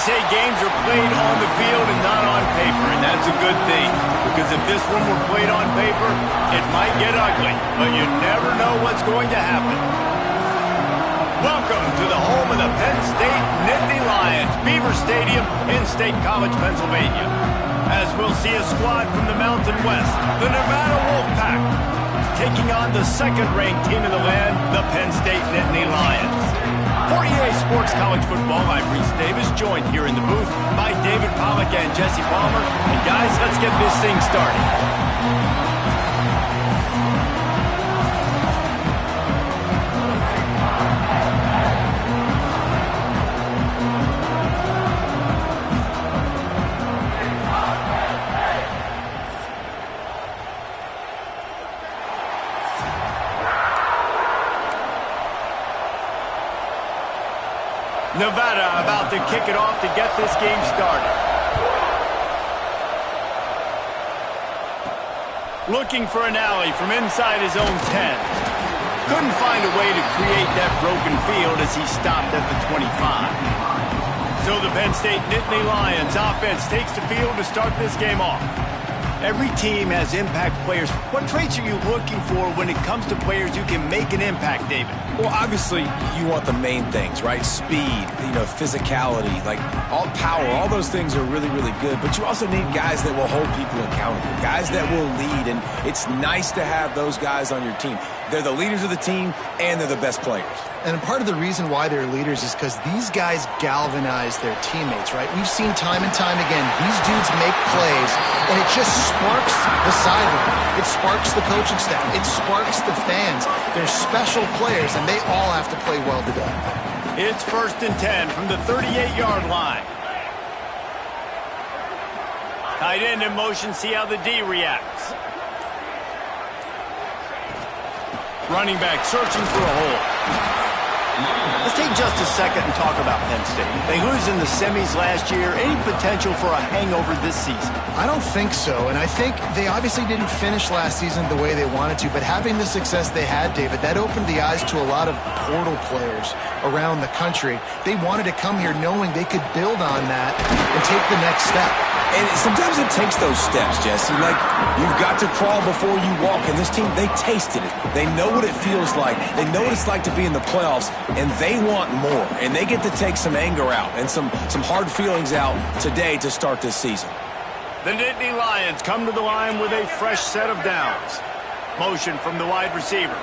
say games are played on the field and not on paper, and that's a good thing. Because if this one were played on paper, it might get ugly, but you never know what's going to happen. Welcome to the home of the Penn State Nittany Lions, Beaver Stadium in State College, Pennsylvania. As we'll see a squad from the Mountain West, the Nevada Wolfpack, taking on the second-ranked team in the land, the Penn State Nittany Lions. For EA Sports College Football, I'm Reese Davis, joined here in the booth by David Pollack and Jesse Palmer. And guys, let's get this thing started. Nevada about to kick it off to get this game started. Looking for an alley from inside his own 10. Couldn't find a way to create that broken field as he stopped at the 25. So the Penn State Nittany Lions offense takes the field to start this game off. Every team has impact players. What traits are you looking for when it comes to players who can make an impact, David? Well, obviously, you want the main things, right? Speed, physicality, like all power, all those things are really, really good. But you also need guys that will hold people accountable, guys that will lead. And it's nice to have those guys on your team. They're the leaders of the team, and they're the best players. And part of the reason why they're leaders is because these guys galvanize their teammates, right? We've seen time and time again, these dudes make plays, and it just sparks the sideline. It sparks the coaching staff. It sparks the fans. They're special players, and they all have to play well today. It's 1st and 10 from the 38-yard line. Tight end in motion, see how the D reacts. Running back searching for a hole. Let's take just a second and talk about Penn State. They lose in the semis last year. Any potential for a hangover this season? I don't think so, and I think they obviously didn't finish last season the way they wanted to, but having the success they had, David, that opened the eyes to a lot of portal players around the country. They wanted to come here knowing they could build on that and take the next step. And sometimes it takes those steps, Jesse. Like, you've got to crawl before you walk. And this team, they tasted it. They know what it feels like. They know what it's like to be in the playoffs, and they want more. And they get to take some anger out and some hard feelings out today to start this season. The Nittany Lions come to the line with a fresh set of downs. Motion from the wide receiver.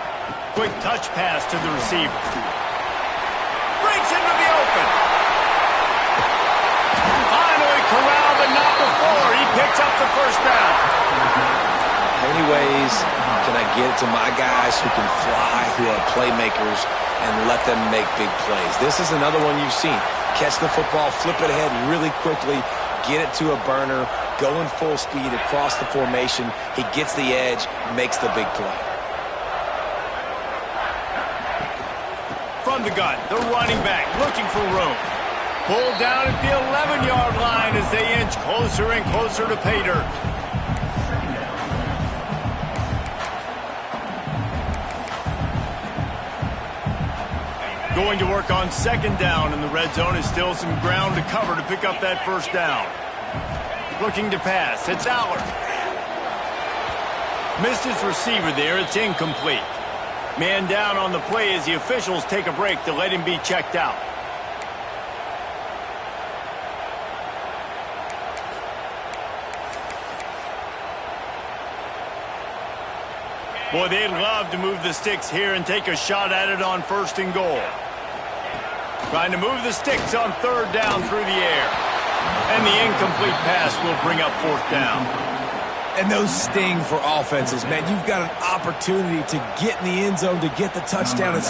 Quick touch pass to the receiver. Breaks into the open. Finally corralled, but not before. He picks up the first down. How many ways can I get to my guys who can fly, who are playmakers, and let them make big plays? This is another one you've seen. Catch the football, flip it ahead really quickly, get it to a burner, going full speed across the formation. He gets the edge, makes the big play. From the gun, the running back looking for room. Pulled down at the 11-yard line as they inch closer and closer to pay dirt. Going to work on 2nd down, and the red zone is still some ground to cover to pick up that 1st down. Looking to pass, it's Allard. Missed his receiver there, it's incomplete. Man down on the play as the officials take a break to let him be checked out. Boy, they'd love to move the sticks here and take a shot at it on 1st and goal. Trying to move the sticks on 3rd down through the air. And the incomplete pass will bring up 4th down. And those sting for offenses, man. You've got an opportunity to get in the end zone, to get the touchdown.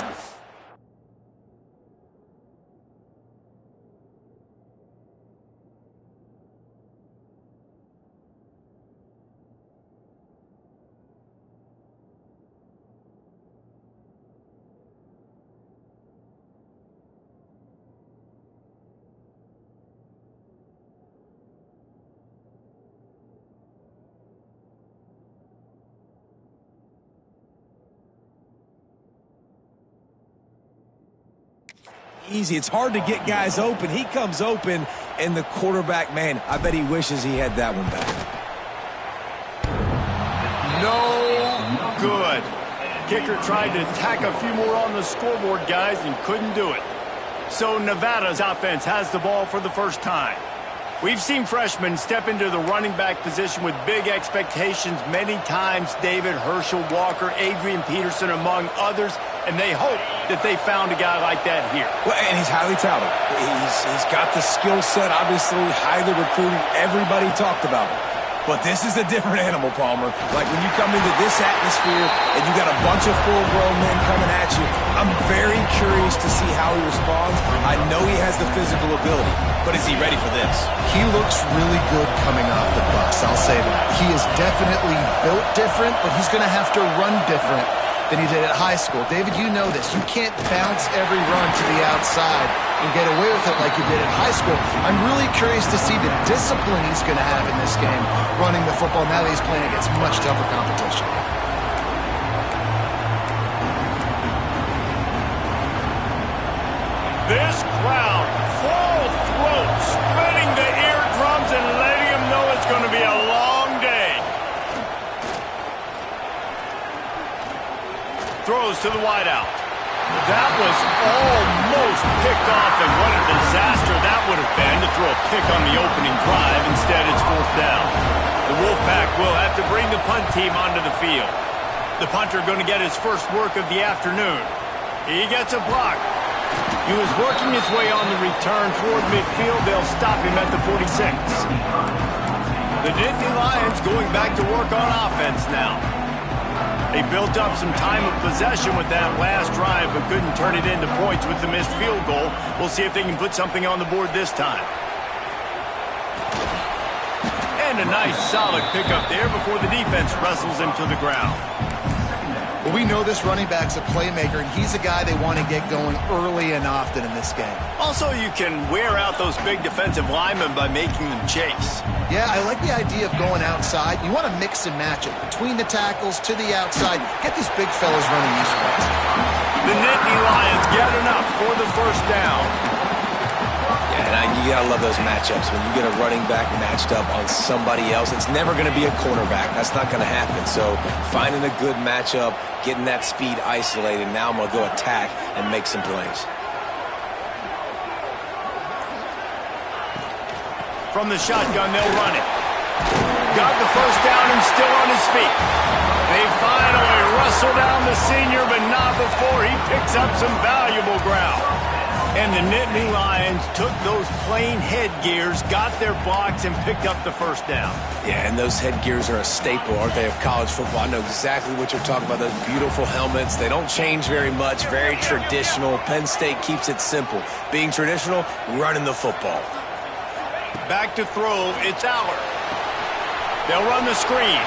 easy. It's hard to get guys open. He comes open, And the quarterback, man, I bet he wishes he had that one back. No good. Kicker tried to tack a few more on the scoreboard, guys, and couldn't do it. So Nevada's offense has the ball for the first time. We've seen freshmen step into the running back position with big expectations many times. David, Herschel, Walker, Adrian Peterson, among others, and they hope that they found a guy like that here. Well, and he's highly touted. He's got the skill set, obviously, highly recruited. Everybody talked about him. But this is a different animal, Palmer. Like when you come into this atmosphere and you got a bunch of full-grown men coming at you, I'm very curious to see how he responds. I know he has the physical ability, but is he ready for this? He looks really good coming off the bus, I'll say that. He is definitely built different, but he's going to have to run different than he did at high school. David, you know this. You can't bounce every run to the outside and get away with it like you did in high school. I'm really curious to see the discipline he's going to have in this game running the football now that he's playing against much tougher competition. This crowd, full throat, splitting the eardrums and letting him know it's going to be a long day. Throws to the wideout. That was almost picked off, and what a disaster that would have been to throw a pick on the opening drive. Instead, it's fourth down. The Wolfpack will have to bring the punt team onto the field. The punter going to get his first work of the afternoon. He gets a block. He was working his way on the return toward midfield. They'll stop him at the 46. The Nittany Lions going back to work on offense now. They built up some time of possession with that last drive, but couldn't turn it into points with the missed field goal. We'll see if they can put something on the board this time. And a nice, solid pickup there before the defense wrestles him to the ground. Well, we know this running back's a playmaker, and he's a guy they want to get going early and often in this game. Also, you can wear out those big defensive linemen by making them chase. Yeah, I like the idea of going outside. You want to mix and match it between the tackles to the outside. Get these big fellas running these ways. The Nittany Lions get enough for the first down. Yeah, and you gotta love those matchups. When you get a running back matched up on somebody else, it's never gonna be a cornerback. That's not gonna happen. So finding a good matchup, getting that speed isolated. Now I'm gonna go attack and make some plays. From the shotgun, they'll run it. Got the first down and still on his feet. They finally wrestle down the senior, but not before he picks up some valuable ground. And the Nittany Lions took those plain headgears, got their blocks, and picked up the first down. Yeah, and those headgears are a staple, aren't they, of college football? I know exactly what you're talking about, those beautiful helmets. They don't change very much, very traditional. Penn State keeps it simple. Being traditional, running the football. Back to throw, it's Aller. They'll run the screen.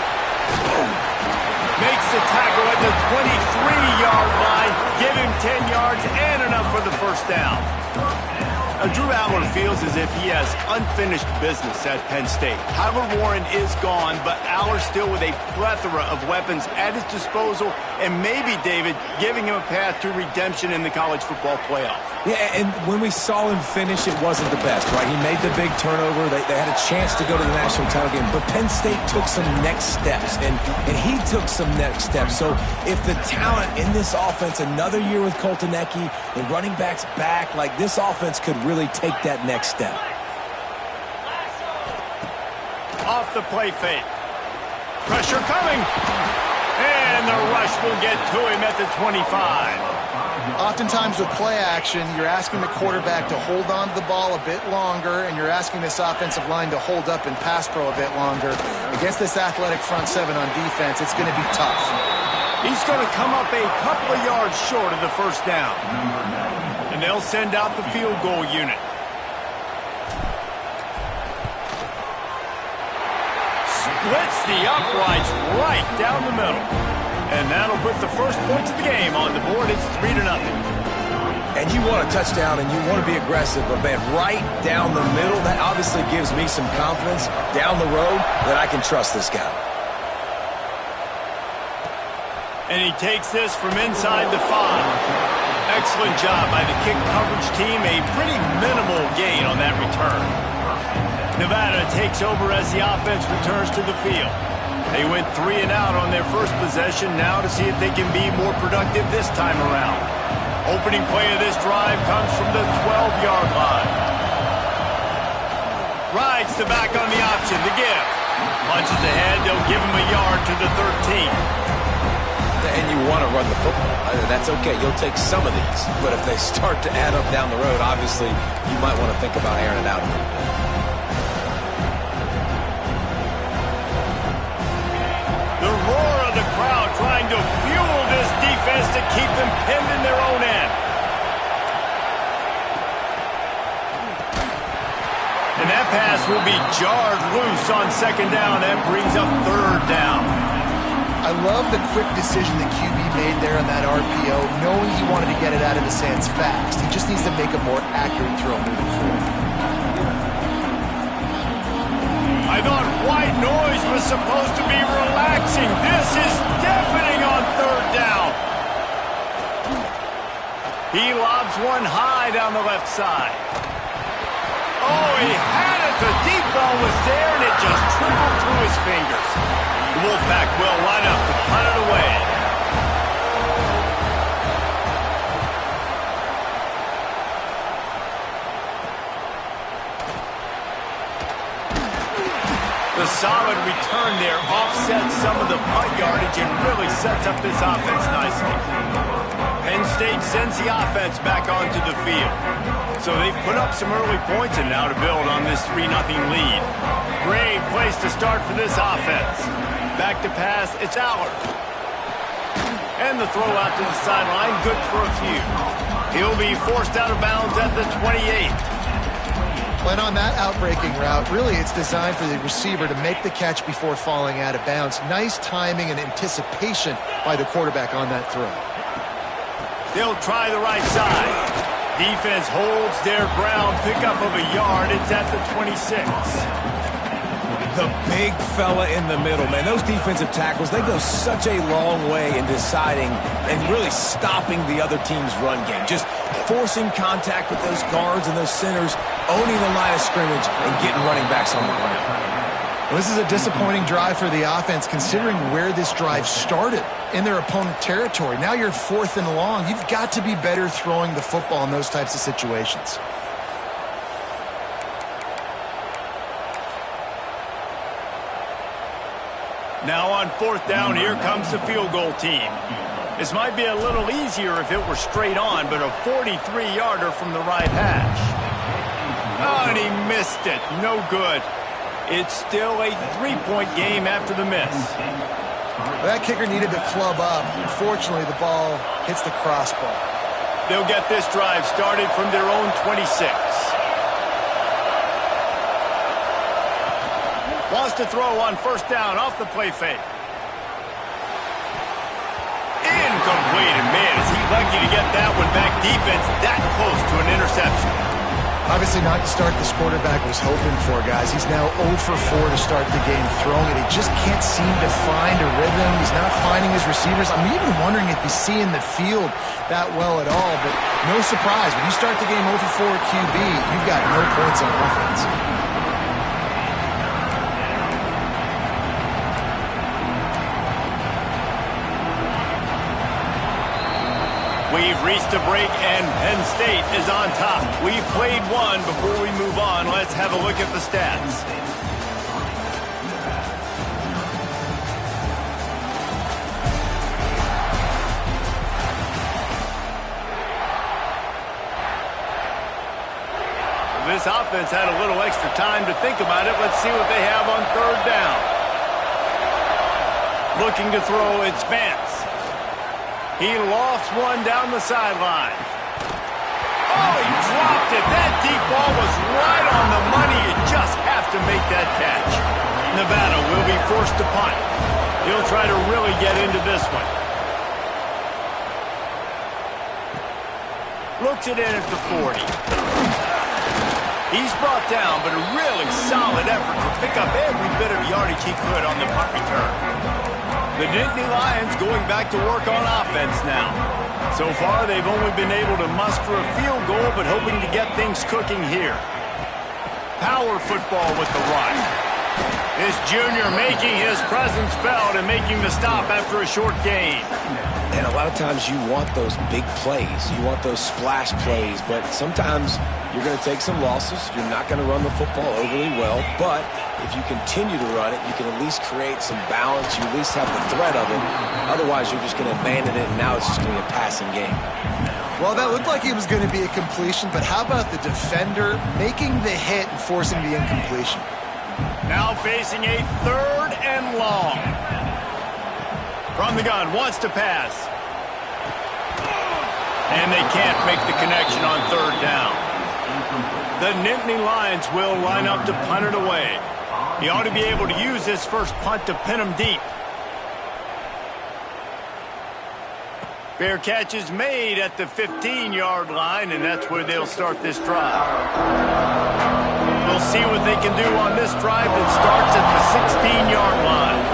Makes the tackle at the 23-yard line. Give him 10 yards and enough for the first down. Drew Aller feels as if he has unfinished business at Penn State. Tyler Warren is gone, but Aller still with a plethora of weapons at his disposal, and maybe, David, giving him a path to redemption in the college football playoff. Yeah, and when we saw him finish, it wasn't the best, right? He made the big turnover. They had a chance to go to the national title game, but Penn State took some next steps, and he took some next steps. So if the talent in this offense, another year with Coltonecki, the running backs back, like this offense could really take that next step. Off the play fake. Pressure coming. And the rush will get to him at the 25. Oftentimes with play action, you're asking the quarterback to hold on to the ball a bit longer, and you're asking this offensive line to hold up in pass pro a bit longer. Against this athletic front seven on defense, it's going to be tough. He's going to come up a couple of yards short of the first down. And they'll send out the field goal unit. Splits the uprights right down the middle. And that'll put the first points of the game on the board. It's 3-0. And you want a touchdown and you want to be aggressive, but man, right down the middle, that obviously gives me some confidence down the road that I can trust this guy. And he takes this from inside the 5. Excellent job by the kick coverage team. A pretty minimal gain on that return. Nevada takes over as the offense returns to the field. They went 3 and out on their first possession, now to see if they can be more productive this time around. Opening play of this drive comes from the 12-yard line. Rides the back on the option, the give. Punches ahead, they'll give him a yard to the 13. And you want to run the football. That's okay. You'll take some of these. But if they start to add up down the road, obviously, you might want to think about airing it out a little bit. The roar of the crowd trying to fuel this defense to keep them pinned in their own end. And that pass will be jarred loose on second down. That brings up third down. I love the quick decision the QB made there on that RPO, knowing he wanted to get it out of his hands fast. He just needs to make a more accurate throw moving forward. I thought white noise was supposed to be relaxing. This is deafening on third down. He lobs one high down the left side. Oh, he had it. The deep ball was there, and it just trickled through his fingers. The Wolfpack will line up to punt it away. The solid return there offsets some of the punt yardage and really sets up this offense nicely. Penn State sends the offense back onto the field. So they've put up some early points and now to build on this 3-0 lead. Great place to start for this offense. Back to pass, it's Allard. And the throw out to the sideline, good for a few. He'll be forced out of bounds at the 28. When on that outbreaking route, really it's designed for the receiver to make the catch before falling out of bounds. Nice timing and anticipation by the quarterback on that throw. They'll try the right side. Defense holds their ground, pickup of a yard. It's at the 26. The big fella in the middle, man. Those defensive tackles, they go such a long way in deciding and really stopping the other team's run game. Just forcing contact with those guards and those centers, owning the line of scrimmage, and getting running backs on the ground. Well, this is a disappointing drive for the offense, considering where this drive started, in their opponent territory. Now you're 4th and long. You've got to be better throwing the football in those types of situations. Now on 4th down, here comes the field goal team. This might be a little easier if it were straight on, but a 43-yarder from the right hash. Oh, and he missed it. No good. It's still a 3-point game after the miss. That kicker needed to club up. Unfortunately, the ball hits the crossbar. They'll get this drive started from their own 26. Wants to throw on 1st down off the play fake. Incomplete, and man, is he lucky to get that one back. Defense that close to an interception. Obviously not the start this quarterback was hoping for, guys. He's now 0 for 4 to start the game throwing it. He just can't seem to find a rhythm. He's not finding his receivers. I'm even wondering if he's seeing the field that well at all. But no surprise, when you start the game 0 for 4 QB, you've got no points on offense. We've reached a break, and Penn State is on top. We've played one. Before we move on, let's have a look at the stats. This offense had a little extra time to think about it. Let's see what they have on 3rd down. Looking to throw, it's Vance. He lofts one down the sideline. Oh, he dropped it. That deep ball was right on the money. You just have to make that catch. Nevada will be forced to punt. He'll try to really get into this one. Looks it in at the 40. He's brought down, but a really solid effort to pick up every bit of yardage he could on the punt return. The Nittany Lions going back to work on offense now. So far, they've only been able to muster a field goal, but hoping to get things cooking here. power football with the run. This junior making his presence felt and making the stop after a short gain. And a lot of times you want those big plays. You want those splash plays, but sometimes you're going to take some losses. You're not going to run the football overly well, but if you continue to run it, you can at least create some balance. You at least have the threat of it. Otherwise, you're just going to abandon it, and now it's just going to be a passing game. Well, that looked like it was going to be a completion, but how about the defender making the hit and forcing the incompletion? Now facing a 3rd and long. From the gun, wants to pass. And they can't make the connection on 3rd down. The Nittany Lions will line up to punt it away. He ought to be able to use this first punt to pin him deep. Fair catch is made at the 15-yard line, and that's where they'll start this drive. We'll see what they can do on this drive that starts at the 16-yard line.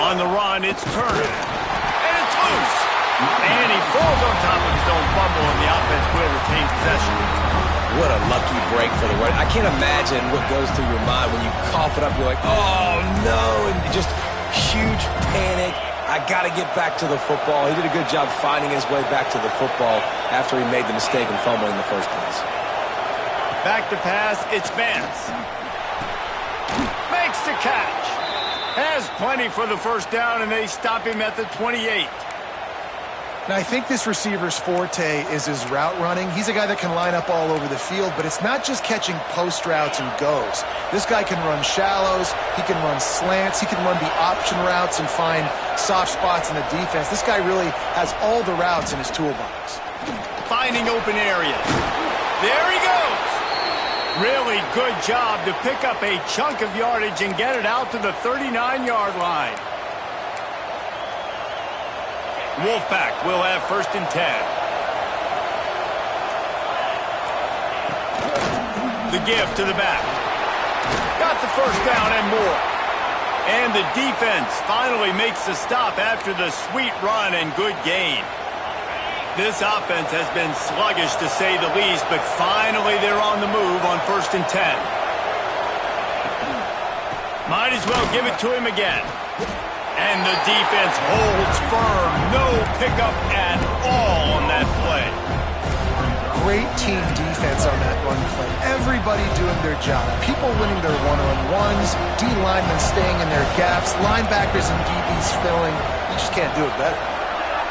On the run, it's Turner. And it's loose. And he falls on top of his own fumble, and the offense will retain possession. What a lucky break for the run. I can't imagine what goes through your mind when you cough it up. You're like, oh, no, and just huge panic. I got to get back to the football. He did a good job finding his way back to the football after he made the mistake in fumbling in the first place. Back to pass, it's Vance. Makes the catch. Has plenty for the first down, and they stop him at the 28. Now, I think this receiver's forte is his route running. He's a guy that can line up all over the field, but it's not just catching post routes and goes. This guy can run shallows, he can run slants, he can run the option routes and find soft spots in the defense. This guy really has all the routes in his toolbox. Finding open areas. There he goes. Really good job to pick up a chunk of yardage and get it out to the 39-yard line. Wolfpack will have 1st and 10. The give to the back. Got the first down and more. And the defense finally makes the stop after the sweet run and good gain. This offense has been sluggish to say the least, but finally they're on the move on 1st and 10. Might as well give it to him again. And the defense holds firm. No pickup at all on that play. Great team defense on that run play. Everybody doing their job. People winning their one-on-ones, D linemen staying in their gaps, linebackers and DBs filling. You just can't do it better.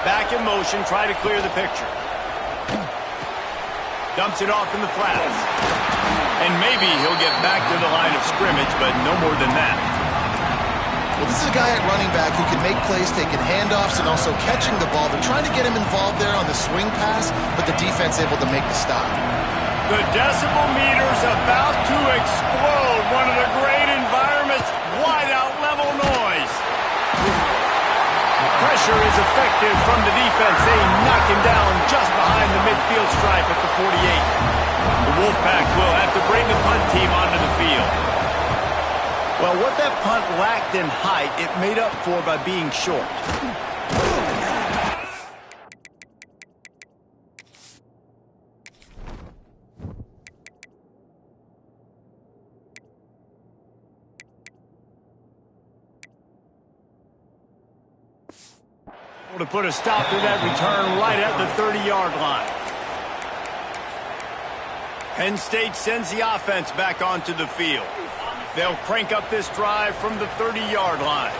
Back in motion, try to clear the picture. Dumps it off in the flats. And maybe he'll get back to the line of scrimmage, but no more than that. Well, this is a guy at running back who can make plays, taking handoffs, and also catching the ball. They're trying to get him involved there on the swing pass, but the defense able to make the stop. The decibel meter's about to explode. One of the great environments, wide-out level noise. Pressure is effective from the defense. They knock him down just behind the midfield stripe at the 48. The Wolfpack will have to bring the punt team onto the field. Well, what that punt lacked in height, it made up for by being short. To put a stop to that return right at the 30-yard line. Penn State sends the offense back onto the field. They'll crank up this drive from the 30-yard line.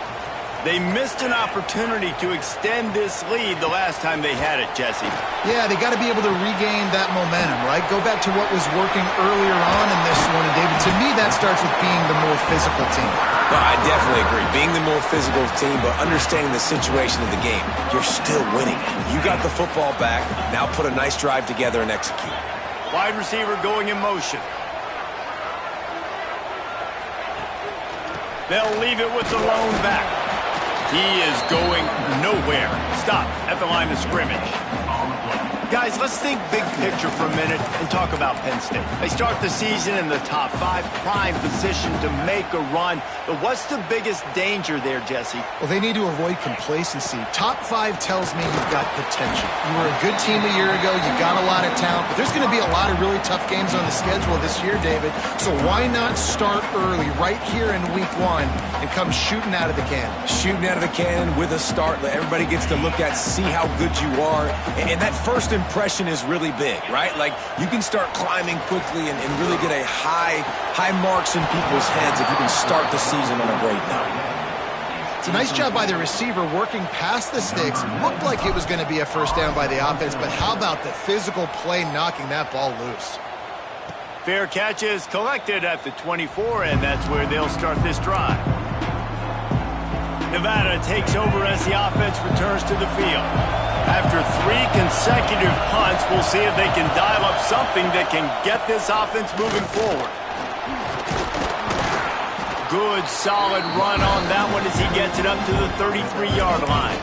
They missed an opportunity to extend this lead the last time they had it, Jesse. Yeah, they got to be able to regain that momentum, right? Go back to what was working earlier on in this one. And, David, to me, that starts with being the more physical team. Well, I definitely agree. Being the more physical team, but understanding the situation of the game. You're still winning. You got the football back. Now put a nice drive together and execute. Wide receiver going in motion. They'll leave it with the lone back. He is going nowhere. Stop at the line of scrimmage. Guys, let's think big picture for a minute and talk about Penn State. They start the season in the top 5, prime position to make a run. But what's the biggest danger there, Jesse? Well, they need to avoid complacency. Top 5 tells me you've got potential. You were a good team a year ago. You got a lot of talent. But there's going to be a lot of really tough games on the schedule this year, David. So why not start early right here in week 1 and come shooting out of the cannon? Shooting out of the cannon with a start. Everybody gets to look at, see how good you are. And that first impression is really big, right? Like, you can start climbing quickly and really get a high marks in people's heads if you can start the season on a great note. It's a nice job by the receiver working past the sticks. Looked like it was going to be a first down by the offense, but how about the physical play knocking that ball loose? Fair catch is collected at the 24, and that's where they'll start this drive. Nevada takes over as the offense returns to the field. After 3 consecutive punts, we'll see if they can dial up something that can get this offense moving forward. Good, solid run on that one as he gets it up to the 33-yard line.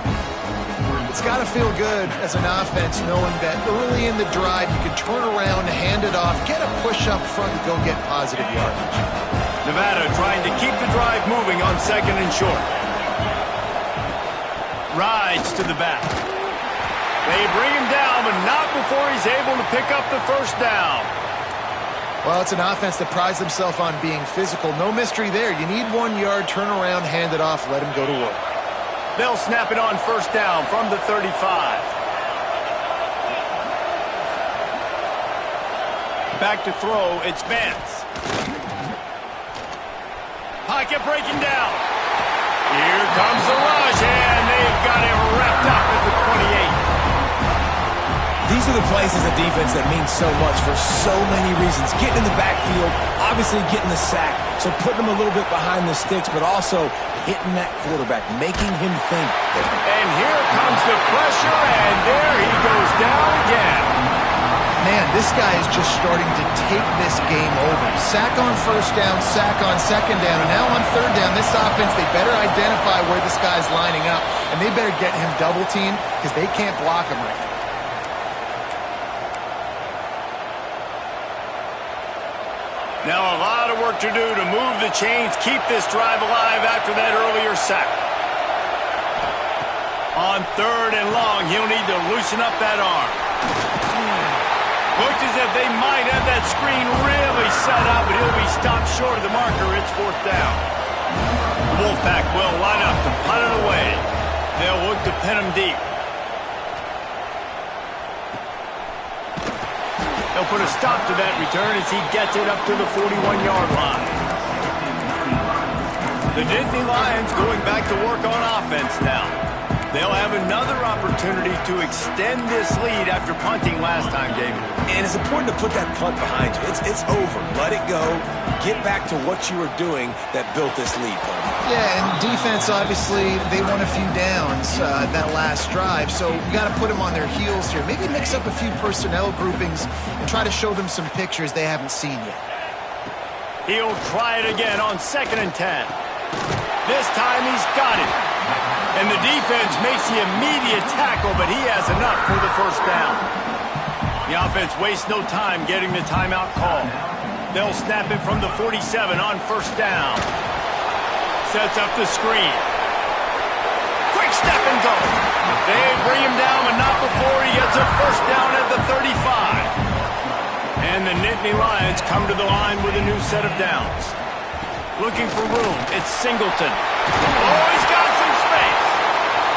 It's got to feel good as an offense knowing that early in the drive you can turn around, hand it off, get a push up front, and go get positive yardage. Nevada trying to keep the drive moving on 2nd and short. Rides to the back. They bring him down, but not before he's able to pick up the first down. Well, it's an offense that prides themselves on being physical. No mystery there. You need 1 yard, turn around, hand it off, let him go to work. They'll snap it on first down from the 35. Back to throw, it's Vance. Pocket breaking down. Here comes the rush, and they've got him wrapped up at the 28. These are the plays as a defense that mean so much for so many reasons. Getting in the backfield, obviously getting the sack, so putting him a little bit behind the sticks, but also hitting that quarterback, making him think. And here comes the pressure, and there he goes down again. Man, this guy is just starting to take this game over. Sack on first down, sack on second down, and now on third down, this offense, they better identify where this guy's lining up, and they better get him double-teamed because they can't block him right now. Now a lot of work to do to move the chains, keep this drive alive after that earlier sack. On 3rd and long, he'll need to loosen up that arm. Looked as if they might have that screen really set up, but he'll be stopped short of the marker. It's 4th down. Wolfpack will line up to punt it away. They'll look to pin him deep. They'll put a stop to that return as he gets it up to the 41-yard line. The Nittany Lions going back to work on offense now. They'll have another opportunity to extend this lead after punting last time, David. And it's important to put that punt behind you. It's over. Let it go. Get back to what you were doing that built this lead. Yeah, and defense, obviously, they won a few downs that last drive, so you got to put them on their heels here. Maybe mix up a few personnel groupings and try to show them some pictures they haven't seen yet. He'll try it again on 2nd and 10. This time he's got it. And the defense makes the immediate tackle, but he has enough for the first down. The offense wastes no time getting the timeout call. They'll snap it from the 47 on first down. Sets up the screen. Quick step and go. They bring him down, but not before he gets a first down at the 35. And the Nittany Lions come to the line with a new set of downs. Looking for room, it's Singleton. Oh, he's got some space.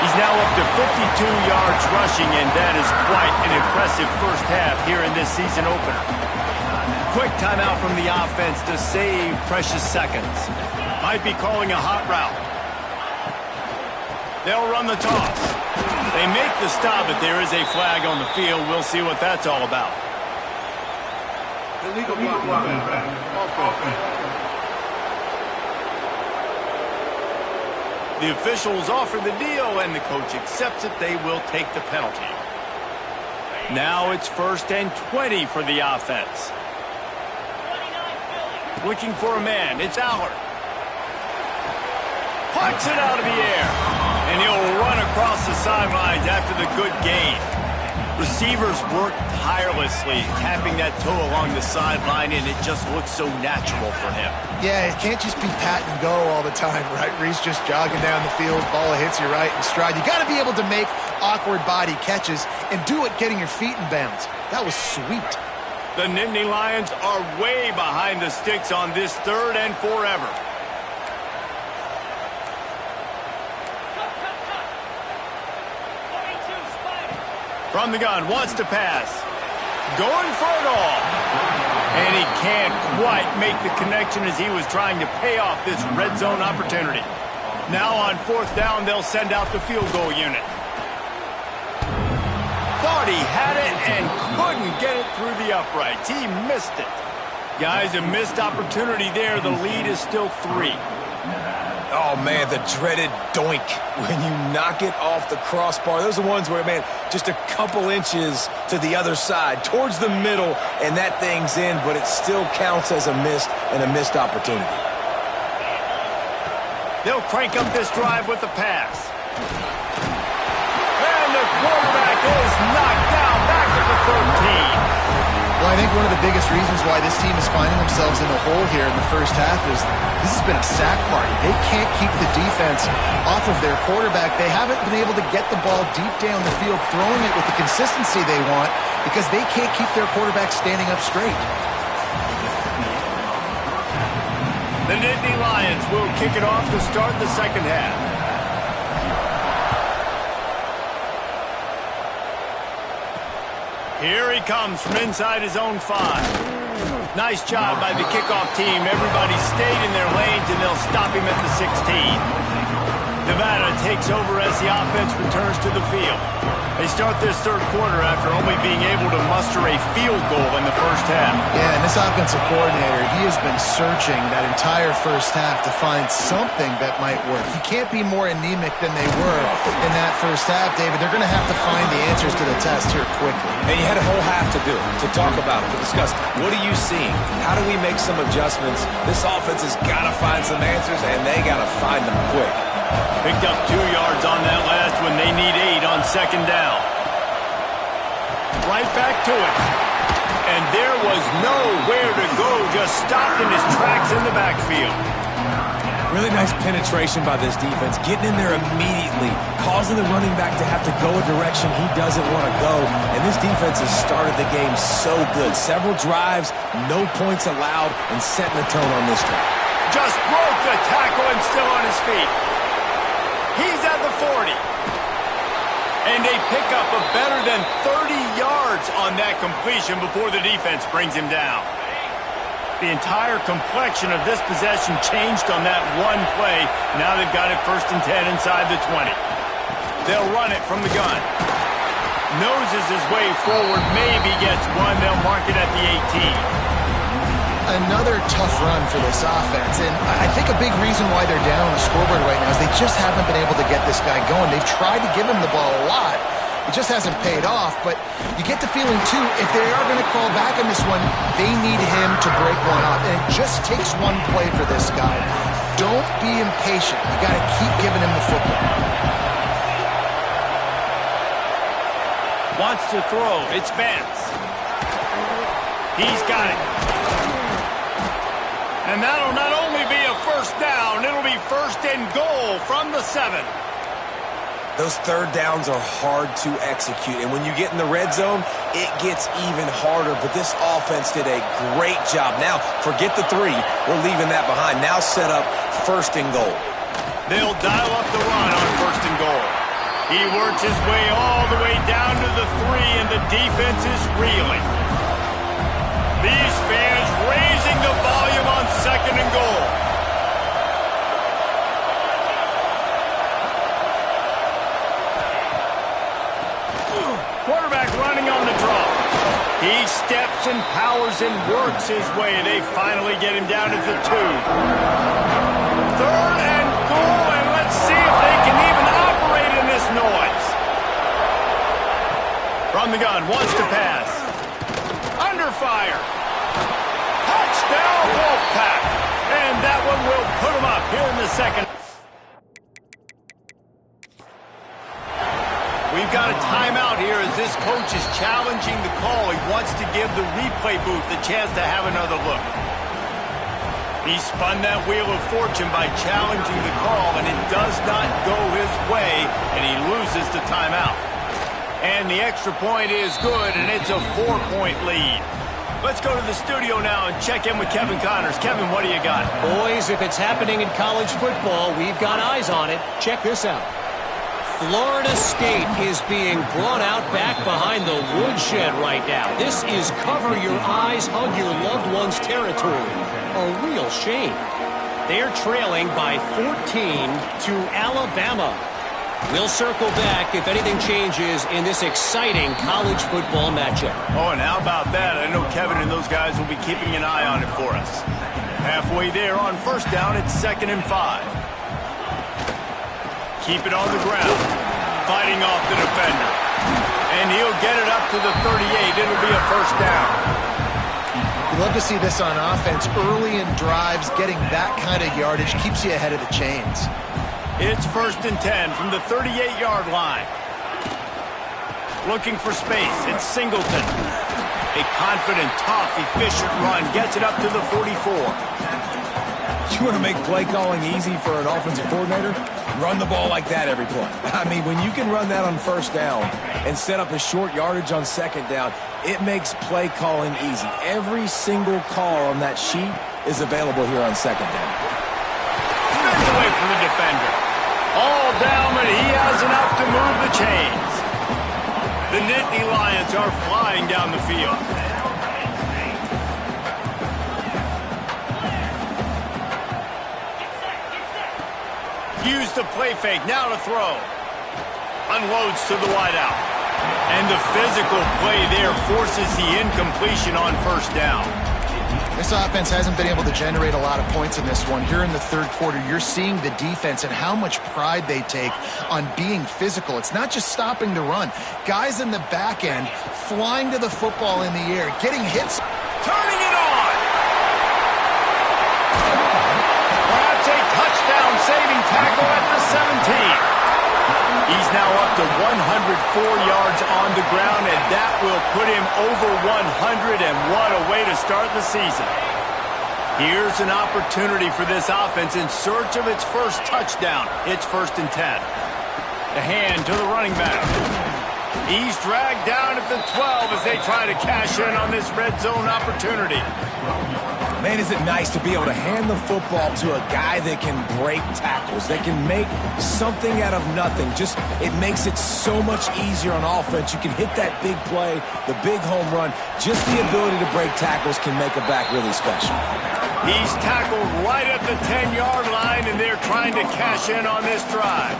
He's now up to 52 yards rushing, and that is quite an impressive first half here in this season opener. Quick timeout from the offense to save precious seconds. Might be calling a hot route. They'll run the toss. They make the stop, but there is a flag on the field. We'll see what that's all about. Illegal block. The officials offer the deal, and the coach accepts it. They will take the penalty. Now it's 1st and 20 for the offense. Looking for a man. It's Allard. Puts it out of the air. And he'll run across the sidelines after the good gain. Receivers work tirelessly, tapping that toe along the sideline, and it just looks so natural for him. Yeah, it can't just be pat and go all the time, right? Reese just jogging down the field, ball hits you right in stride. You got to be able to make awkward body catches and do it getting your feet in bounds. That was sweet. The Nittany Lions are way behind the sticks on this 3rd and forever. From the gun, wants to pass. Going for it all. And he can't quite make the connection as he was trying to pay off this red zone opportunity. Now on 4th down, they'll send out the field goal unit. Thought he had it and couldn't get it through the uprights. He missed it. Guys, a missed opportunity there. The lead is still 3. Oh, man, the dreaded doink when you knock it off the crossbar. Those are ones where, man, just a couple inches to the other side, towards the middle, and that thing's in, but it still counts as a missed opportunity. They'll crank up this drive with the pass. And the quarterback is knocked down back at the 13. Well, I think one of the biggest reasons why this team is finding themselves in a hole here in the first half is this has been a sack party. They can't keep the defense off of their quarterback. They haven't been able to get the ball deep down the field, throwing it with the consistency they want because they can't keep their quarterback standing up straight. The Nittany Lions will kick it off to start the second half. Here he comes from inside his own 5. Nice job by the kickoff team. Everybody stayed in their lanes, and they'll stop him at the 16. Nevada takes over as the offense returns to the field. They start this 3rd quarter after only being able to muster a field goal in the first half. Yeah, and this offensive coordinator, he has been searching that entire first half to find something that might work. You can't be more anemic than they were in that first half, David. They're going to have to find the answers to the test here quickly. And you had a whole half to do it, to talk about it, to discuss. What are you seeing? How do we make some adjustments? This offense has got to find some answers, and they got to find them quick. Picked up 2 yards on that last one. They need 8 on 2nd down. Right back to it. And there was nowhere to go. Just stopped in his tracks in the backfield. Really nice penetration by this defense. Getting in there immediately. Causing the running back to have to go a direction he doesn't want to go. And this defense has started the game so good. Several drives, no points allowed, and setting the tone on this drive. Just broke the tackle and still on his feet. He's at the 40. And they pick up a better than 30 yards on that completion before the defense brings him down. The entire complexion of this possession changed on that one play. Now they've got it 1st and 10 inside the 20. They'll run it from the gun. Noses his way forward, maybe gets one. They'll mark it at the 18. Another tough run for this offense, and I think a big reason why they're down on the scoreboard right now is they just haven't been able to get this guy going. They've tried to give him the ball a lot. It just hasn't paid off, but you get the feeling, too, if they are going to crawl back in this one, they need him to break one off, and it just takes one play for this guy. Don't be impatient. You got to keep giving him the football. Wants to throw. It's Vance. He's got it. And that'll not only be a 1st down, it'll be 1st and goal from the 7. Those 3rd downs are hard to execute, and when you get in the red zone, it gets even harder, but this offense did a great job. Now, forget the 3. We're leaving that behind. Now set up 1st and goal. They'll dial up the run on 1st and goal. He works his way all the way down to the 3, and the defense is reeling. These fans raising the volume on 2nd and goal. Quarterback running on the draw. He steps and powers and works his way. They finally get him down at the 2. 3rd and goal, and let's see if they can even operate in this noise. From the gun, wants to pass. Under fire. Touchdown, Wolfpack. And that one will put them up here in the 2nd. We've got a timeout here as this coach is challenging the call. He wants to give the replay booth the chance to have another look. He spun that wheel of fortune by challenging the call, and it does not go his way, and he loses the timeout. And the extra point is good, and it's a 4-point lead. Let's go to the studio now and check in with Kevin Connors. Kevin, what do you got? Boys, if it's happening in college football, we've got eyes on it. Check this out. Florida State is being brought out back behind the woodshed right now. This is cover your eyes, hug your loved ones territory. A real shame. They're trailing by 14 to Alabama. We'll circle back if anything changes in this exciting college football matchup. Oh, and how about that? I know Kevin and those guys will be keeping an eye on it for us. Halfway there on first down, it's 2nd and 5. Keep it on the ground. Fighting off the defender. And he'll get it up to the 38. It'll be a first down. You love to see this on offense. Early in drives, getting that kind of yardage keeps you ahead of the chains. It's 1st and 10 from the 38-yard line. Looking for space. It's Singleton. A confident, tough, efficient run. Gets it up to the 44. You want to make play calling easy for an offensive coordinator? Run the ball like that every play. I mean, when you can run that on first down and set up a short yardage on second down, it makes play calling easy. Every single call on that sheet is available here on second down. Spins away from the defender. All down, but he has enough to move the chains. The Nittany Lions are flying down the field. Use the play fake, now to throw. Unloads to the wideout. And the physical play there forces the incompletion on first down. This offense hasn't been able to generate a lot of points in this one. Here in the third quarter, you're seeing the defense and how much pride they take on being physical. It's not just stopping the run. Guys in the back end flying to the football in the air, getting hits. Turning it on! Perhaps a touchdown-saving tackle at the 17. He's now up to 104 yards on the ground, and that will put him over 100, and what a way to start the season. Here's an opportunity for this offense in search of its first touchdown. It's 1st and 10. The hand to the running back. He's dragged down at the 12 as they try to cash in on this red zone opportunity. Man, is it nice to be able to hand the football to a guy that can break tackles, that can make something out of nothing. Just, it makes it so much easier on offense. You can hit that big play, the big home run. Just the ability to break tackles can make a back really special. He's tackled right at the 10-yard line, and they're trying to cash in on this drive.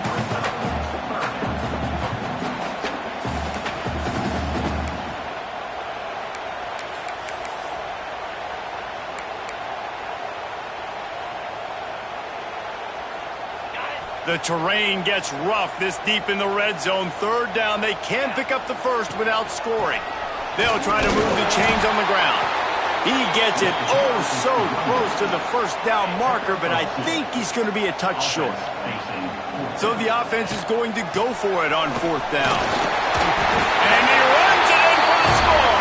The terrain gets rough this deep in the red zone. 3rd down, they can pick up the first without scoring. They'll try to move the chains on the ground. He gets it oh so close to the first down marker, but I think he's going to be a touch short. So the offense is going to go for it on 4th down. And he runs it in for the score.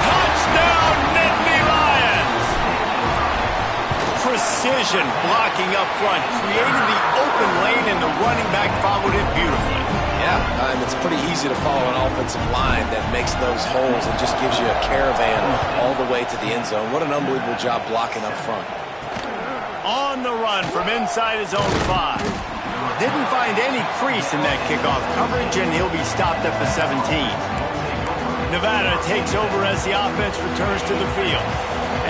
Touchdown, Nittany Lions! Precision blocking up front, created the open lane, and the running back followed it beautifully. Yeah, it's pretty easy to follow an offensive line that makes those holes and just gives you a caravan all the way to the end zone. What an unbelievable job blocking up front. On the run from inside his own 5. Didn't find any crease in that kickoff coverage, and he'll be stopped at the 17. Nevada takes over as the offense returns to the field.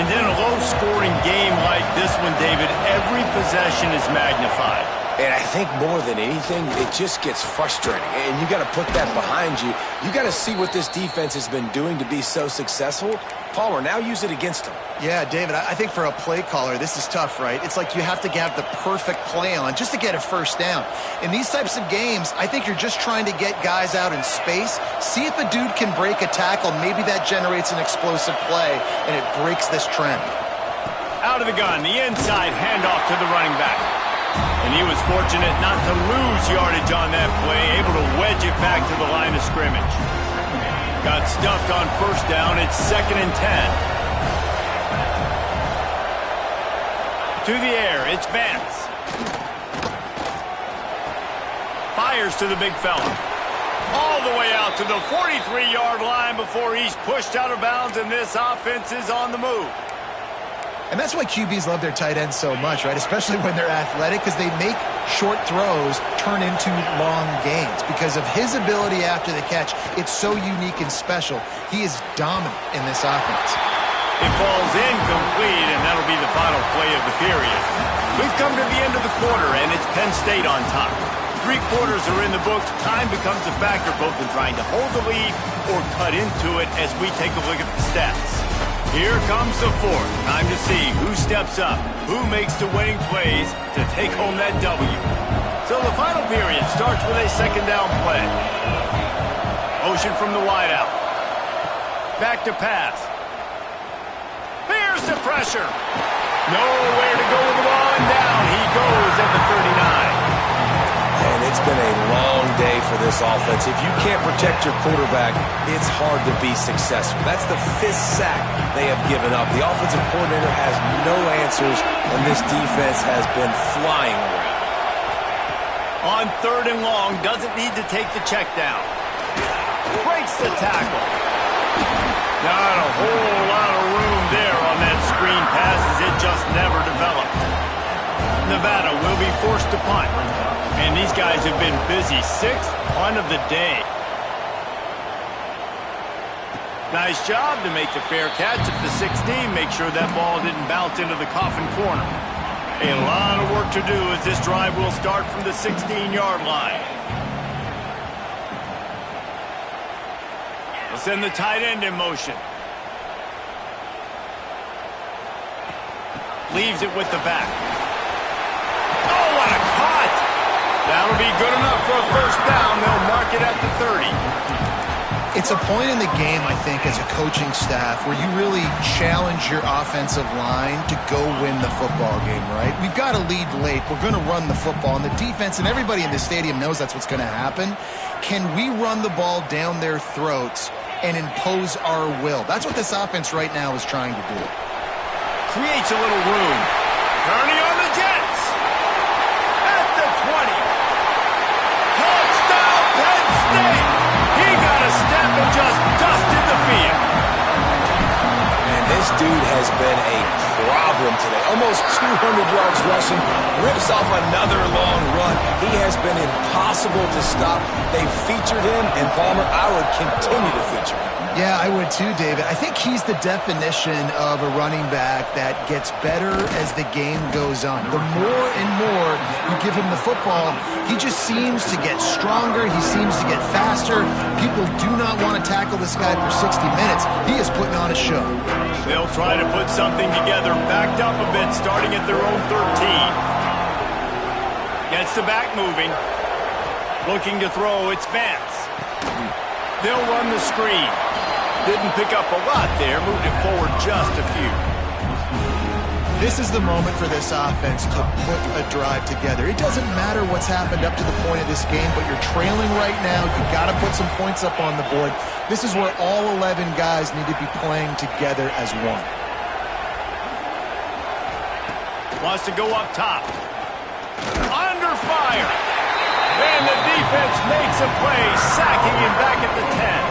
And in a low-scoring game like this one, David, every possession is magnified. And I think more than anything, it just gets frustrating. And you got to put that behind you. You got to see what this defense has been doing to be so successful. Palmer, now use it against him. Yeah, David, I think for a play caller, this is tough, right? It's like you have to have the perfect play on just to get a first down. In these types of games, I think you're just trying to get guys out in space, see if a dude can break a tackle. Maybe that generates an explosive play, and it breaks this trend. Out of the gun, the inside handoff to the running back. And he was fortunate not to lose yardage on that play, able to wedge it back to the line of scrimmage. Got stuffed on first down. It's 2nd and 10. To the air, it's Vance. Fires to the big fella. All the way out to the 43-yard line before he's pushed out of bounds, and this offense is on the move. And that's why QBs love their tight ends so much, right? Especially when they're athletic, because they make short throws turn into long gains. Because of his ability after the catch, it's so unique and special. He is dominant in this offense. It falls incomplete, and that'll be the final play of the period. We've come to the end of the quarter, and it's Penn State on top. 3 quarters are in the books. Time becomes a factor both in trying to hold the lead or cut into it as we take a look at the stats. Here comes the 4th. Time to see who steps up, who makes the winning plays to take home that W. So the final period starts with a 2nd down play. Motion from the wideout. Back to pass. Here's the pressure. Nowhere to go with the ball, and down he goes at the 39. And it's been a long day for this offense. If you can't protect your quarterback, it's hard to be successful. That's the 5th sack they have given up. The offensive coordinator has no answers, and this defense has been flying around. On 3rd and long, doesn't need to take the check down. Breaks the tackle. Not a whole lot of room there on that screen pass as it just never developed. Nevada will be forced to punt. And these guys have been busy. 6th punt of the day. Nice job to make the fair catch at the 16. Make sure that ball didn't bounce into the coffin corner. A lot of work to do as this drive will start from the 16-yard line. We'll send the tight end in motion. Leaves it with the back. Oh, what a cut! That'll be good enough for a first down. They'll mark it at the 30. It's a point in the game, I think, as a coaching staff where you really challenge your offensive line to go win the football game, right? We've got to lead late. We're going to run the football. And the defense and everybody in the stadium knows that's what's going to happen. Can we run the ball down their throats and impose our will? That's what this offense right now is trying to do. Creates a little room. Turning on the Jets. At the 20. Touchdown, Penn State. He got a step and just dusted the field. And this dude has been a problem today. Almost 200 yards rushing. Rips off another long run. He has been impossible to stop. They've featured him, and Palmer, I would continue to feature him. Yeah, I would too, David. I think he's the definition of a running back that gets better as the game goes on. The more and more you give him the football, he just seems to get stronger. He seems to get faster. People do not want to tackle this guy for 60 minutes. He is putting on a show. They'll try to put something together, backed up a bit, starting at their own 13. Gets the back moving. Looking to throw, it's Vance. They'll run the screen. Didn't pick up a lot there, moved it forward just a few. This is the moment for this offense to put a drive together. It doesn't matter what's happened up to the point of this game, but you're trailing right now. You've got to put some points up on the board. This is where all 11 guys need to be playing together as one. Wants to go up top. Under fire. And the defense makes a play, sacking him back at the 10.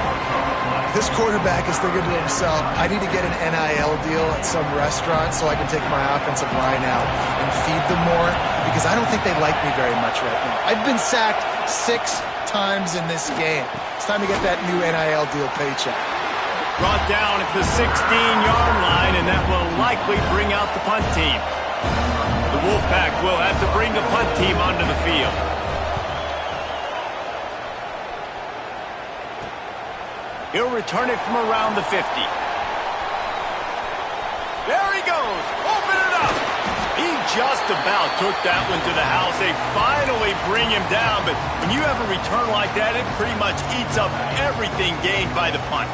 This quarterback is thinking to himself, I need to get an NIL deal at some restaurant so I can take my offensive line out and feed them more, because I don't think they like me very much right now. I've been sacked 6 times in this game. It's time to get that new NIL deal paycheck. Brought down at the 16-yard line, and that will likely bring out the punt team. The Wolfpack will have to bring the punt team onto the field. He'll return it from around the 50. There he goes. Open it up. He just about took that one to the house. They finally bring him down, but when you have a return like that, it pretty much eats up everything gained by the punt.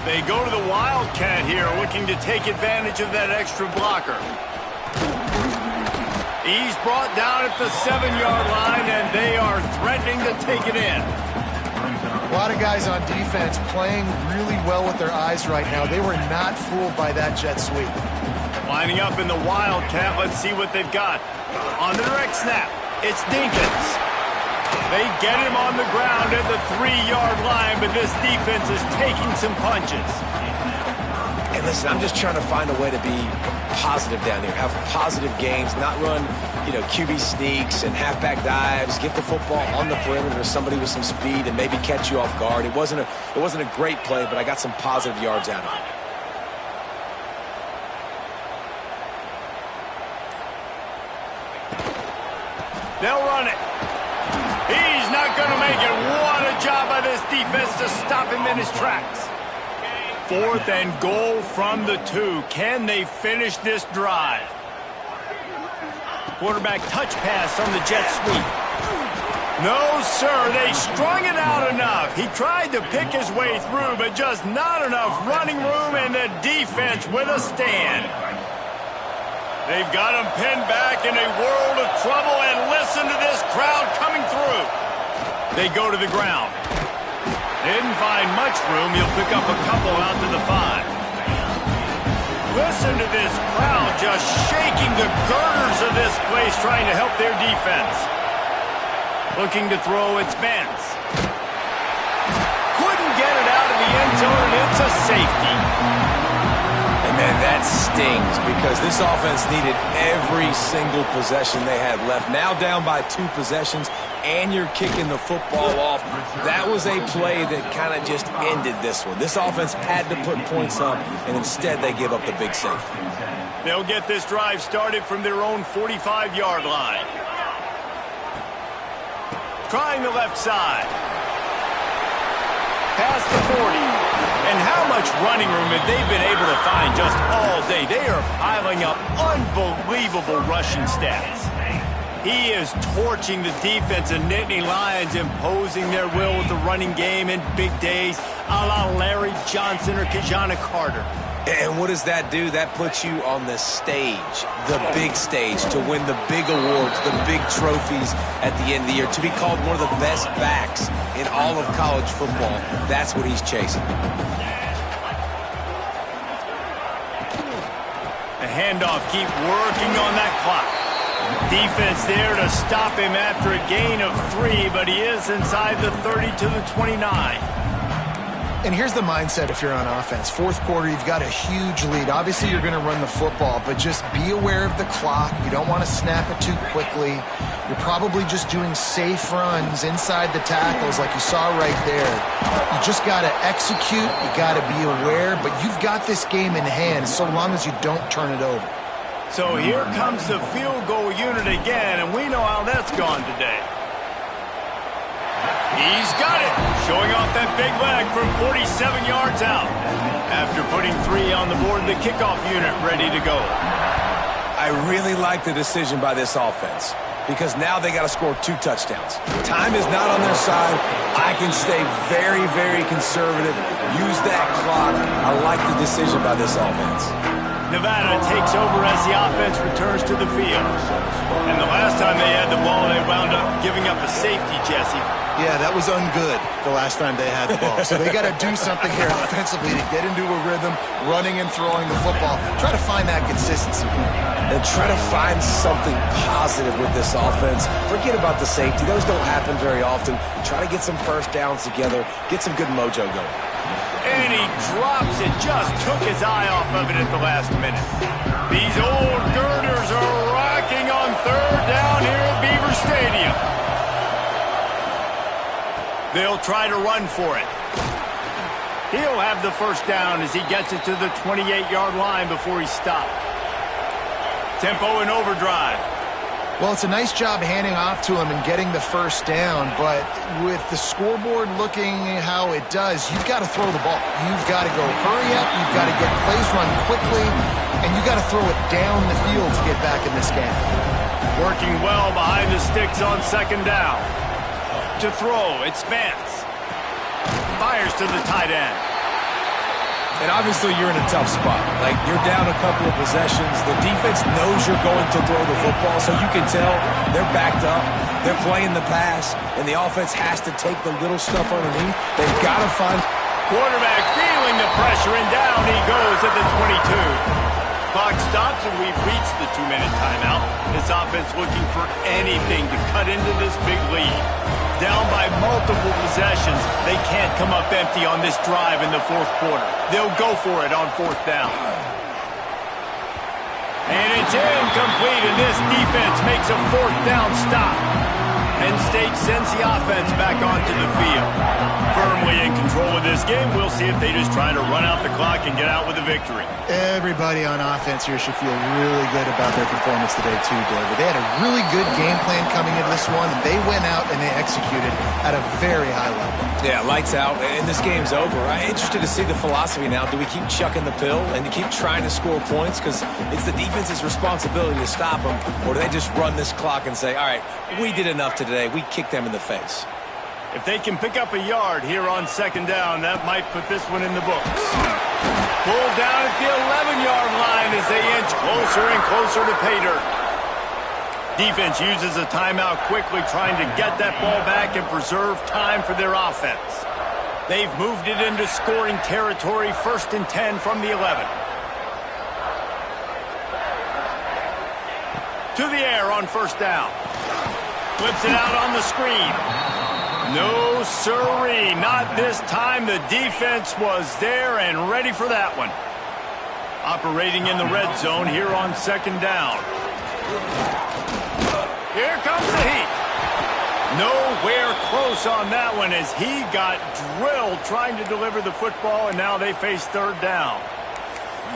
They go to the Wildcat here, looking to take advantage of that extra blocker. He's brought down at the 7-yard line, and they are threatening to take it in. A lot of guys on defense playing really well with their eyes right now. They were not fooled by that jet sweep. Lining up in the Wildcat. Let's see what they've got. On the direct snap, it's Dinkins. They get him on the ground at the 3-yard line, but this defense is taking some punches. And listen, I'm just trying to find a way to be positive down here, have positive games, not run, QB sneaks and halfback dives, get the football on the perimeter to somebody with some speed and maybe catch you off guard. It wasn't a great play, but I got some positive yards out of it. They'll run it. He's not going to make it. What a job by this defense to stop him in his tracks. 4th and goal from the 2. Can they finish this drive? Quarterback touch pass on the jet sweep. No, sir. They strung it out enough. He tried to pick his way through, but just not enough running room, and the defense with a stand. They've got him pinned back in a world of trouble, and listen to this crowd coming through. They go to the ground. Didn't find much room. He'll pick up a couple out to the 5. Listen to this crowd just shaking the girders of this place, trying to help their defense. Looking to throw, it's Benz. Couldn't get it out of the end zone, and it's a safety. And man, that stings because this offense needed every single possession they had left. Now down by 2 possessions, and you're kicking the football off. That was a play that kind of just ended this one. This offense had to put points up, and instead they give up the big safety. They'll get this drive started from their own 45-yard line. Trying the left side. Past the 40. And how much running room have they been able to find just all day? They are piling up unbelievable rushing stats. He is torching the defense of Nittany Lions, imposing their will with the running game in big days, a la Larry Johnson or Kajana Carter. And what does that do? That puts you on the stage, the big stage, to win the big awards, the big trophies at the end of the year, to be called one of the best backs in all of college football. That's what he's chasing. The handoff, keep working on that clock. Defense there to stop him after a gain of 3, but he is inside the 30 to the 29. And here's the mindset if you're on offense. 4th quarter, you've got a huge lead. Obviously, you're going to run the football, but just be aware of the clock. You don't want to snap it too quickly. You're probably just doing safe runs inside the tackles like you saw right there. You just got to execute. You got to be aware, but you've got this game in hand so long as you don't turn it over. So here comes the field goal unit again, and we know how that's gone today. He's got it, showing off that big leg from 47 yards out. After putting 3 on the board, the kickoff unit ready to go. I really like the decision by this offense because now they got to score 2 touchdowns. Time is not on their side. I can stay very, very conservative, use that clock. I like the decision by this offense. Nevada takes over as the offense returns to the field. And the last time they had the ball, they wound up giving up a safety, Jesse. Yeah, that was ungood the last time they had the ball. So they got to do something here offensively to get into a rhythm, running and throwing the football. Try to find that consistency. And try to find something positive with this offense. Forget about the safety. Those don't happen very often. Try to get some first downs together, get some good mojo going. And he drops it, just took his eye off of it at the last minute. These old girders are rocking on 3rd down here at Beaver Stadium. They'll try to run for it. He'll have the first down as he gets it to the 28-yard line before he stopped. Tempo and overdrive. Well, it's a nice job handing off to him and getting the first down, but with the scoreboard looking how it does, you've got to throw the ball. You've got to go hurry up, you've got to get plays run quickly, and you've got to throw it down the field to get back in this game. Working well behind the sticks on 2nd down. To throw, it's Vance. Fires to the tight end. And obviously you're in a tough spot. Like, you're down a couple of possessions. The defense knows you're going to throw the football, so you can tell they're backed up. They're playing the pass, and the offense has to take the little stuff underneath. They've got to find... Quarterback feeling the pressure, and down he goes at the 22. Clock stops, and we've reached the 2-minute timeout. This offense looking for anything to cut into this big lead. Down by multiple possessions, they can't come up empty on this drive in the fourth quarter. They'll go for it on fourth down. And it's incomplete, and this defense makes a fourth down stop. Penn State sends the offense back onto the field. Firmly in control of this game. We'll see if they just try to run out the clock and get out with a victory. Everybody on offense here should feel really good about their performance today too, David. They had a really good game plan coming into this one, and they went out and they executed at a very high level. Yeah, lights out, and this game's over. I'm interested to see the philosophy now. Do we keep chucking the pill and keep trying to score points because it's the defense's responsibility to stop them, or do they just run this clock and say, all right, we did enough today. We kicked them in the face. If they can pick up a yard here on second down, that might put this one in the books. Pulled down at the 11-yard line as they inch closer and closer to pay dirt. Defense uses a timeout quickly, trying to get that ball back and preserve time for their offense. They've moved it into scoring territory, 1st and 10 from the 11. To the air on first down. Flips it out on the screen. No, sirree, not this time. The defense was there and ready for that one. Operating in the red zone here on second down. Here comes the heat. Nowhere close on that one as he got drilled trying to deliver the football, and now they face third down.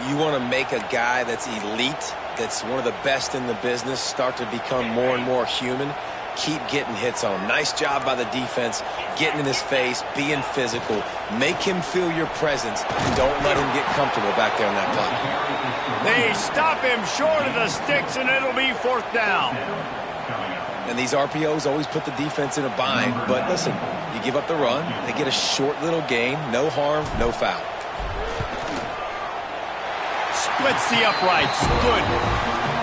You want to make a guy that's elite, that's one of the best in the business, start to become more and more human. Keep getting hits on him. Nice job by the defense, getting in his face, being physical. Make him feel your presence. Don't let him get comfortable back there on that block. They stop him short of the sticks, and it'll be fourth down. And these RPOs always put the defense in a bind. But listen, you give up the run, they get a short little gain, no harm, no foul. Splits the uprights. Good.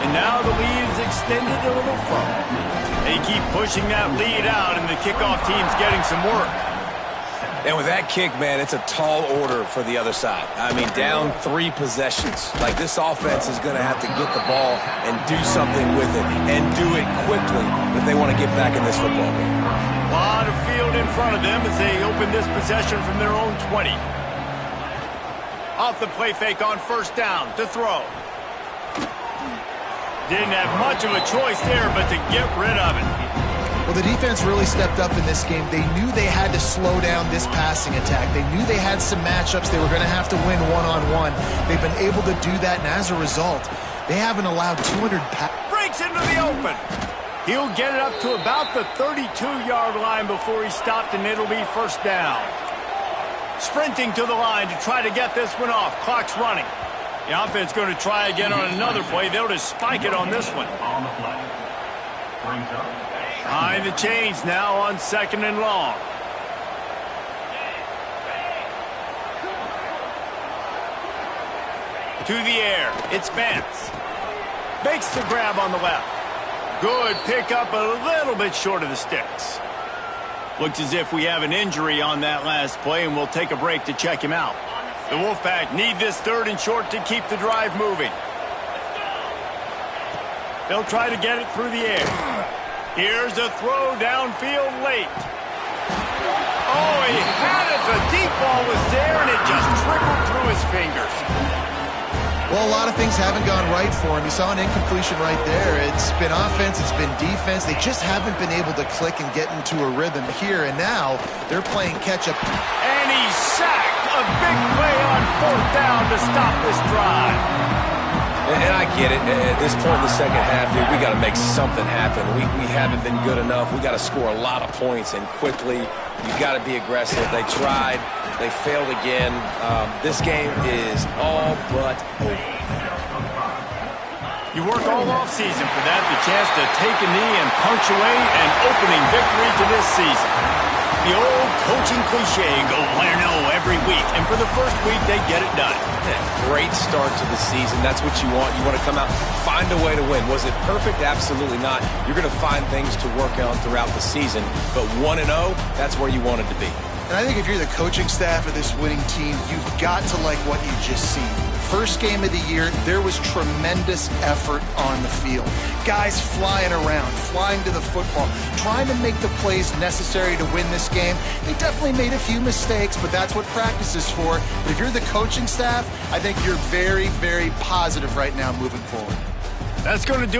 And now the lead is extended a little further. They keep pushing that lead out, and the kickoff team's getting some work. And with that kick, man, it's a tall order for the other side. I mean, down 3 possessions. Like, this offense is going to have to get the ball and do something with it, and do it quickly if they want to get back in this football game. A lot of field in front of them as they open this possession from their own 20. Off the play fake on first down to throw. Didn't have much of a choice there, but to get rid of it. Well, the defense really stepped up in this game. They knew they had to slow down this passing attack. They knew they had some matchups they were going to have to win one-on-one. They've been able to do that, and as a result, they haven't allowed 200 breaks into the open. He'll get it up to about the 32-yard line before he's stopped, and it'll be first down. Sprinting to the line to try to get this one off. Clock's running. The offense going to try again on another play. They'll just spike it on this one. Behind the chains now on second and long. To the air. It's Vance. Makes the grab on the left. Good pickup, a little bit short of the sticks. Looks as if we have an injury on that last play, and we'll take a break to check him out. The Wolfpack need this third and short to keep the drive moving. They'll try to get it through the air. Here's a throw downfield late. Oh, he had it. The deep ball was there, and it just trickled through his fingers. Well, a lot of things haven't gone right for him. You saw an incompletion right there. It's been offense, it's been defense. They just haven't been able to click and get into a rhythm here, and now they're playing catch-up. And he's sacked. A big play on fourth down to stop this drive. And I get it. At this point in the second half, dude, we got to make something happen. We haven't been good enough. We got to score a lot of points, and quickly. You got to be aggressive. They tried. They failed again. This game is all but over. You work all offseason for that, the chance to take a knee and punctuate an opening victory to this season. The old coaching cliche, go 1-0 every week, and for the first week, they get it done. Great start to the season. That's what you want. You want to come out, find a way to win. Was it perfect? Absolutely not. You're going to find things to work on throughout the season, but 1-0, that's where you wanted to be. And I think if you're the coaching staff of this winning team, you've got to like what you've just seen. First game of the year, there was tremendous effort on the field. Guys flying around, flying to the football, trying to make the plays necessary to win this game. They definitely made a few mistakes, but that's what practice is for. But if you're the coaching staff, I think you're very, very positive right now moving forward. That's going to do